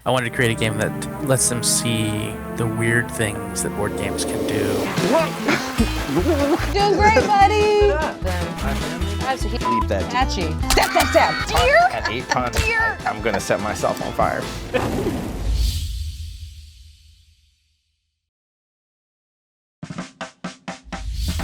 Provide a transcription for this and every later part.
I wanted to create a game that lets them see the weird things that board games can do. Doing great, buddy. Leave that. Patchy. Stab. Deer. At 8 tons, I'm gonna set myself on fire.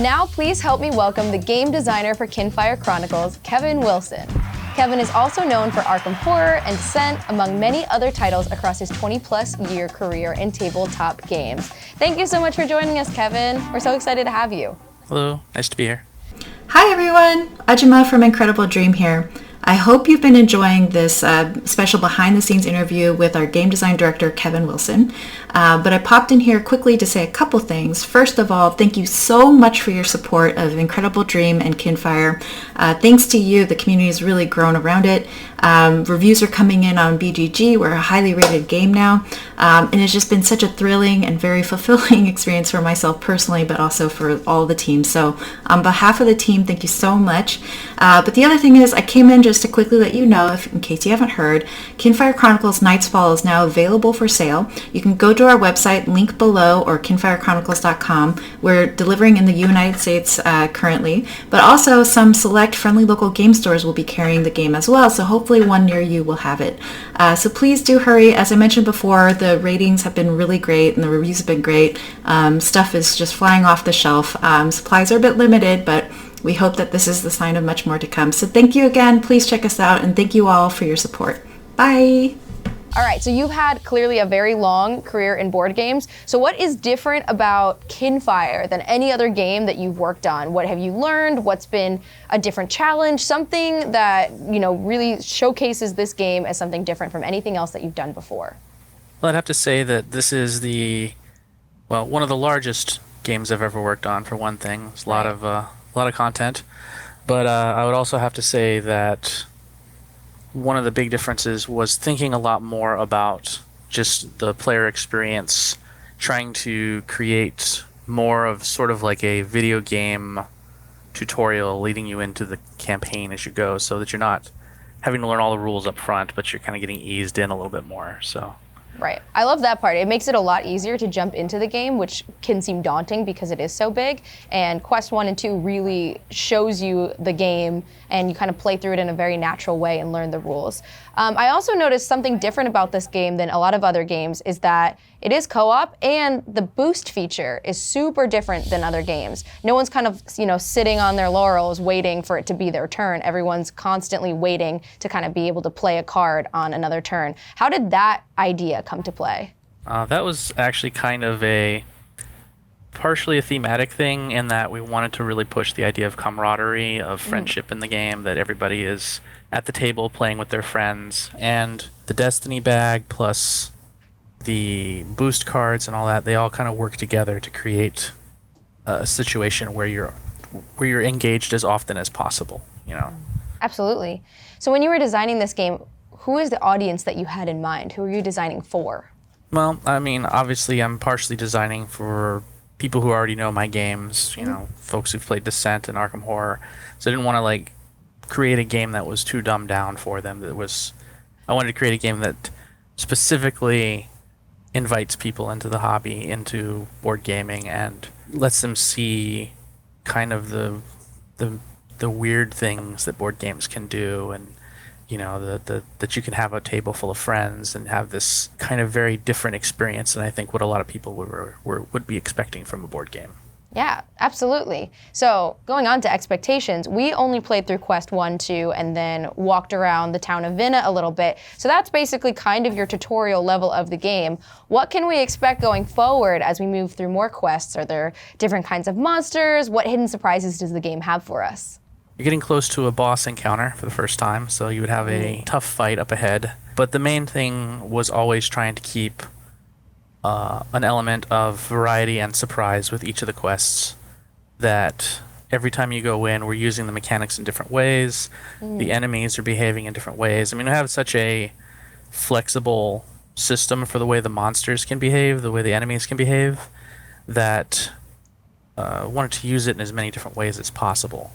Now please help me welcome the game designer for Kinfire Chronicles, Kevin Wilson. Kevin is also known for Arkham Horror and Descent, among many other titles across his 20-plus year career in tabletop games. Thank you so much for joining us, Kevin. We're so excited to have you. Hello, nice to be here. Hi everyone, Ajima from Incredible Dream here. I hope you've been enjoying this special behind-the-scenes interview with our game design director, Kevin Wilson. But I popped in here quickly to say a couple things. First of all, thank you so much for your support of Incredible Dream and Kinfire. Thanks to you, the community has really grown around it. Reviews are coming in on BGG. We're a highly rated game now. And it's just been such a thrilling and very fulfilling experience for myself personally, but also for all the team. So on behalf of the team, thank you so much. But the other thing is, I came in just to quickly let you know, in case you haven't heard, Kinfire Chronicles Night's Fall is now available for sale. You can go to our website, link below, or kinfirechronicles.com. We're delivering in the United States currently, but also some select friendly local game stores will be carrying the game as well, so hopefully one near you will have it. So please do hurry. As I mentioned before, the ratings have been really great and the reviews have been great. Stuff is just flying off the shelf. Supplies are a bit limited, but we hope that this is the sign of much more to come. So thank you again. Please check us out, and thank you all for your support. Bye. All right, so you've had clearly a very long career in board games. So what is different about Kinfire than any other game that you've worked on? What have you learned? What's been a different challenge? Something that, really showcases this game as something different from anything else that you've done before? Well, I'd have to say that this is one of the largest games I've ever worked on, for one thing. It's a lot of content. But I would also have to say that one of the big differences was thinking a lot more about just the player experience, trying to create more of sort of like a video game tutorial leading you into the campaign as you go, so that you're not having to learn all the rules up front, but you're kind of getting eased in a little bit more. So. Right. I love that part. It makes it a lot easier to jump into the game, which can seem daunting because it is so big. And Quest 1 and 2 really shows you the game, and you kind of play through it in a very natural way and learn the rules. I also noticed something different about this game than a lot of other games is that it is co-op, and the boost feature is super different than other games. No one's kind of, sitting on their laurels waiting for it to be their turn. Everyone's constantly waiting to kind of be able to play a card on another turn. How did that idea come to play? That was actually kind of partially a thematic thing, in that we wanted to really push the idea of camaraderie, of friendship in the game, that everybody is at the table playing with their friends. And the Destiny bag plus the boost cards and all that, they all kind of work together to create a situation where you're engaged as often as possible, Absolutely. So when you were designing this game, who is the audience that you had in mind? Who are you designing for? Well, I mean, obviously I'm partially designing for people who already know my games, folks who've played Descent and Arkham Horror. So I didn't want to create a game that was too dumbed down for them. I wanted to create a game that specifically invites people into the hobby, into board gaming, and lets them see kind of the weird things that board games can do, and that you can have a table full of friends and have this kind of very different experience than I think what a lot of people would be expecting from a board game. Yeah, absolutely. So going on to expectations, we only played through Quest 1, 2, and then walked around the town of Vinna a little bit. So that's basically kind of your tutorial level of the game. What can we expect going forward as we move through more quests? Are there different kinds of monsters? What hidden surprises does the game have for us? You're getting close to a boss encounter for the first time, so you would have a tough fight up ahead. But the main thing was always trying to keep an element of variety and surprise with each of the quests, that every time you go in, we're using the mechanics in different ways. The enemies are behaving in different ways. I mean, we have such a flexible system for the way the monsters can behave, the way the enemies can behave, that I wanted to use it in as many different ways as possible.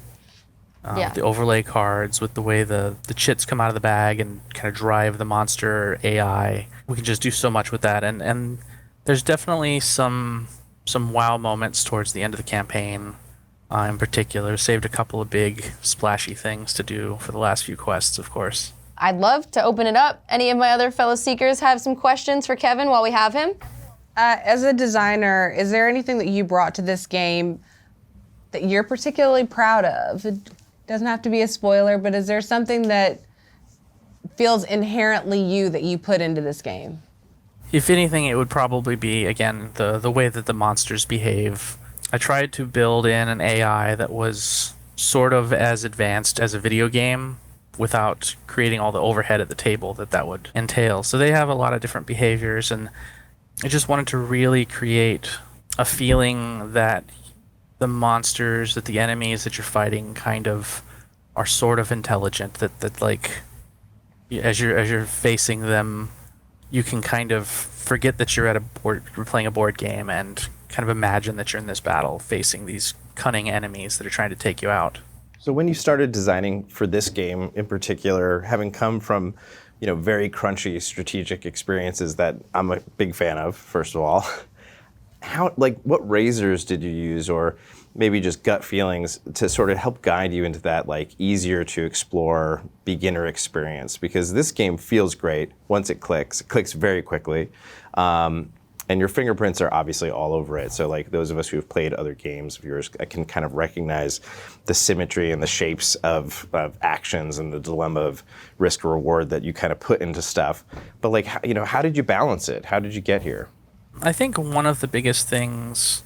The overlay cards, with the way the chits come out of the bag and kind of drive the monster AI we can just do so much with that. And there's definitely some wow moments towards the end of the campaign. In particular, saved a couple of big splashy things to do for the last few quests, of course. I'd love to open it up. Any of my other fellow seekers have some questions for Kevin while we have him? As a designer, is there anything that you brought to this game that you're particularly proud of? It doesn't have to be a spoiler, but is there something that feels inherently you that you put into this game? If anything, it would probably be, again, the way that the monsters behave. I tried to build in an AI that was sort of as advanced as a video game without creating all the overhead at the table that would entail. So they have a lot of different behaviors, and I just wanted to really create a feeling that the monsters, that the enemies that you're fighting kind of are sort of intelligent, that like as you're facing them, you can kind of forget that you're playing a board game and kind of imagine that you're in this battle facing these cunning enemies that are trying to take you out. So when you started designing for this game in particular, having come from, very crunchy strategic experiences that I'm a big fan of, first of all, what razors did you use, or maybe just gut feelings to sort of help guide you into that easier to explore beginner experience? Because this game feels great once it clicks very quickly. And your fingerprints are obviously all over it. So those of us who've played other games of yours, I can kind of recognize the symmetry and the shapes of actions and the dilemma of risk or reward that you kind of put into stuff. But how did you balance it? How did you get here? I think one of the biggest things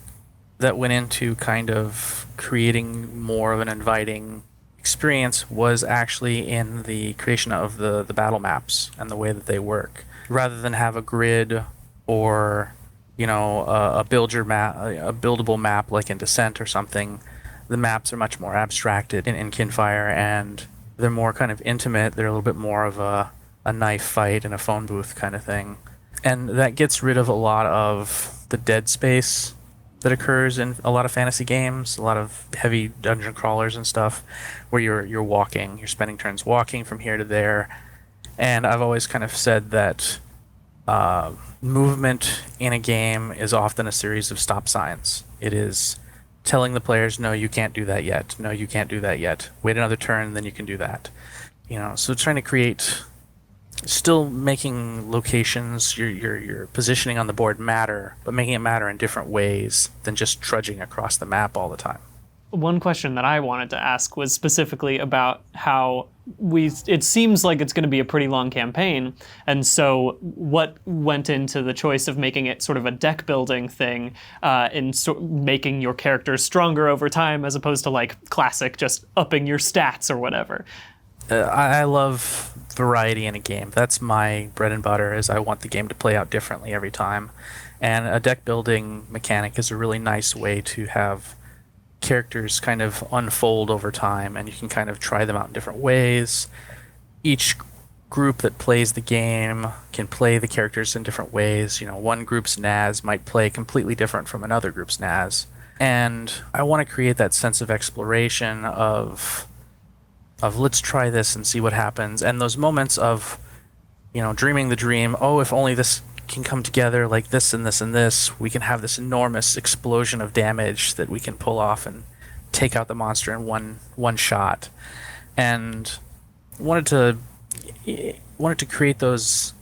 that went into kind of creating more of an inviting experience was actually in the creation of the battle maps and the way that they work. Rather than have a grid or a buildable map like in Descent or something, the maps are much more abstracted in Kinfire, and they're more kind of intimate. They're a little bit more of a knife fight in a phone booth kind of thing. And that gets rid of a lot of the dead space that occurs in a lot of fantasy games, a lot of heavy dungeon crawlers and stuff, where you're spending turns walking from here to there. And I've always kind of said that movement in a game is often a series of stop signs. It is telling the players, no, you can't do that yet. No, you can't do that yet. Wait another turn, then you can do that. So trying to create, still making locations, your positioning on the board matter, but making it matter in different ways than just trudging across the map all the time. One question that I wanted to ask was specifically about how it seems like it's going to be a pretty long campaign, and so what went into the choice of making it sort of a deck building thing, making your characters stronger over time as opposed to classic just upping your stats or whatever? I love variety in a game. That's my bread and butter, is I want the game to play out differently every time. And a deck building mechanic is a really nice way to have characters kind of unfold over time, and you can kind of try them out in different ways. Each group that plays the game can play the characters in different ways. One group's NAS might play completely different from another group's NAS. And I want to create that sense of exploration of let's try this and see what happens. And those moments of, dreaming the dream, if only this can come together like this and this and this, we can have this enormous explosion of damage that we can pull off and take out the monster in one shot. And wanted to create those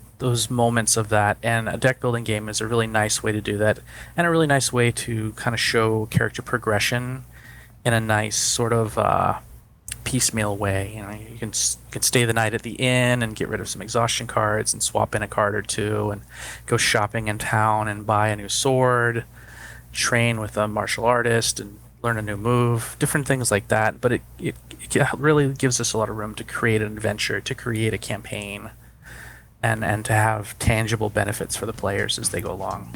moments of that, and a deck building game is a really nice way to do that, and a really nice way to kind of show character progression in a nice sort of piecemeal way. You can stay the night at the inn and get rid of some exhaustion cards and swap in a card or two, and go shopping in town and buy a new sword, train with a martial artist and learn a new move, different things like that. But it really gives us a lot of room to create an adventure, to create a campaign, and to have tangible benefits for the players as they go along.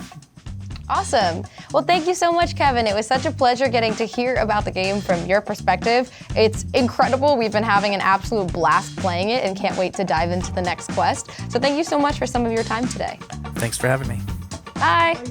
Awesome. Well, thank you so much, Kevin. It was such a pleasure getting to hear about the game from your perspective. It's incredible. We've been having an absolute blast playing it and can't wait to dive into the next quest. So thank you so much for some of your time today. Thanks for having me. Bye.